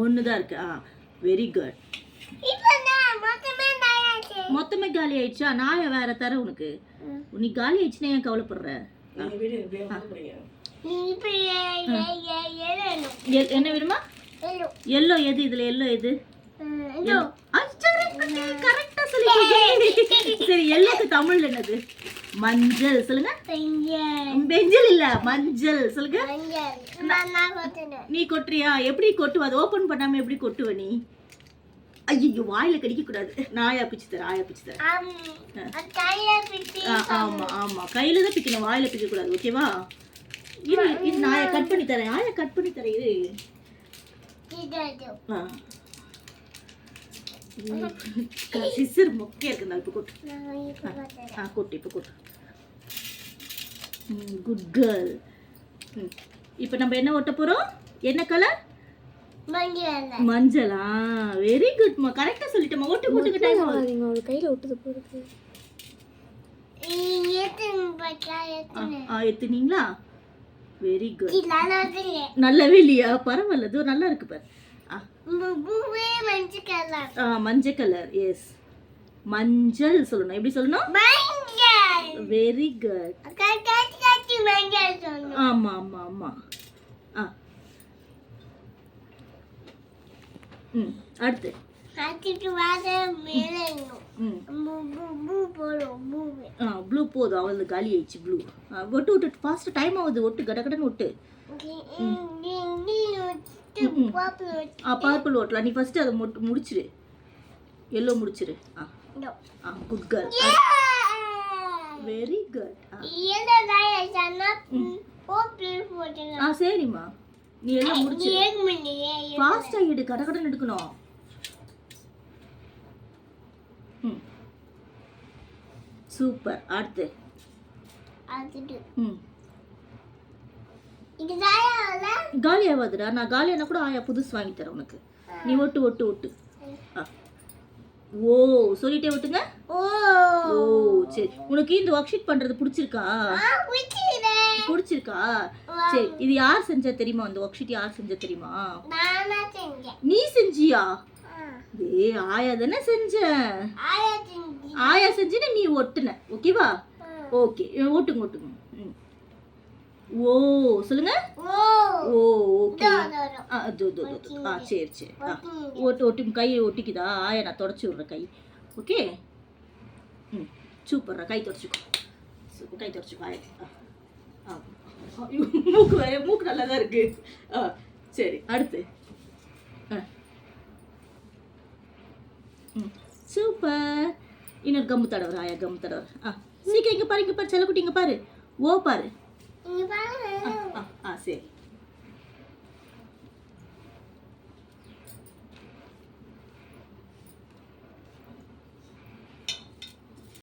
ஒன்று தான் இருக்கு. Very good. மொத்தமே காலி ஆயிடுச்சா? நான் வேற தர உனக்கு. நீ காலி ஆயிடுச்சுன்னா ஏன் கவலைப்படுற? என்ன வேணுமா? எல்லோ எது? இதுல எல்லோ எது? கரெக்டா சொல்லிட்டீங்க. சரி, எல்லோக்கு தமிழ்ல என்னது? மஞ்சள். சொல்லுங்க. பெஞ்சல் இல்ல, மஞ்சள். சொல்லுங்க. நீ கொட்டுறியா? எப்படி கொட்டுவ? அதை ஓபன் பண்ணாம எப்படி கொட்டுவ நீ? ஐயோ, வாயில கடிக்க கூடாது. நாயா பிச்சு தரேன். ஆமா ஆமா, கையில தான் பிக்கணும், வாயில பிக்க கூடாது. ஓகேவா? இது நாயை கட் பண்ணி தரேன். ஆயா கட் பண்ணி தரேன். சிசர் மொக்கையா இருக்குதா? இப்ப கொட்டு. கொட்டு, இப்ப கொட்டு. Good girl. இப்ப நம்ம என்ன ஒட்ட போறோம்? என்ன கலர்? மஞ்சளா? வெரி குட்மா, கரெக்டா சொல்லிட்டேமா. ஒட்டு போட்டுக்க டைம் ஆகுது. ஒரு கையில ஒட்டுது போடுது. எத்துனீங்களா? Very good. நல்லாவே இல்லையா? பரவாயில்ல, இது நல்லா இருக்கு பாரு. மஞ்சள் கலர். எஸ், மஞ்சள் சொல்லணும். எப்படி சொல்லணும்? Very good. ஆமா ஆமா ஆமா. அடுத்து ப்ளூ போதும். அவளது காலி ஆயிடுச்சு. ப்ளூ ஒட்டு ஒட்டு ஃபாஸ்ட், டைம் ஆகுது. ஒட்டு கடகடன்னு ஒட்டு. பர்பிள் ஓட்டலாம். நீ ஃபர்ஸ்ட் அதை முடிச்சிரு. எல்லோ முடிச்சிரு. Good girl. Very good. சரிம்மா, நீ எல்லாம் முடிச்சு ஃபாஸ்டா எடு. கடகடன்னு எடுக்கணும். சூப்பர். அடுத்து காலி ஆகாதுடா. நான் காலியானா கூட ஆயா புதுசு வாங்கி தரேன் உனக்கு. நீ ஒட்டு ஒட்டு ஒட்டு. ஓ சொல்லிட்டே விட்டுங்க. ஓ சரி, உனக்கு இந்த ஒர்க் ஷீட் பண்றது பிடிச்சிருக்கா? பிடிச்சிருக்கா? சரி, இது யார் செஞ்சா தெரியுமா? அந்த ஒர்க் ஷீட் யார் செஞ்சா தெரியுமா? நீ செஞ்சியா? ஆயா தானே செஞ்ச. ஆயா செஞ்சுன்னு நீ ஒட்டுன. ஓகேவா? ஓகே, ஒட்டுங்க ஒட்டுங்க. ஓ சொல்லுங்க. ஓ ஓகே. சரி சரி. ஒட்டு கை ஒட்டிக்குதா? ஆயா நான் தொடச்சி விடுறேன் கை. ஓகே. சூப்பர்ரா. கை தொடச்சிக்கோ. கை தொடச்சிக்கோ ஆயா. மூக்கு நல்லா தான் இருக்கு. சரி, அடுத்து. சூப்பர். இன்னொரு கம்மு தடவர். ஆயா கம்மு தடவர். சீக்கிரம் இங்க பாரு, இங்க பாரு செல்லக்குட்டி, இங்க பாரு. ஓ பாரு. சரி.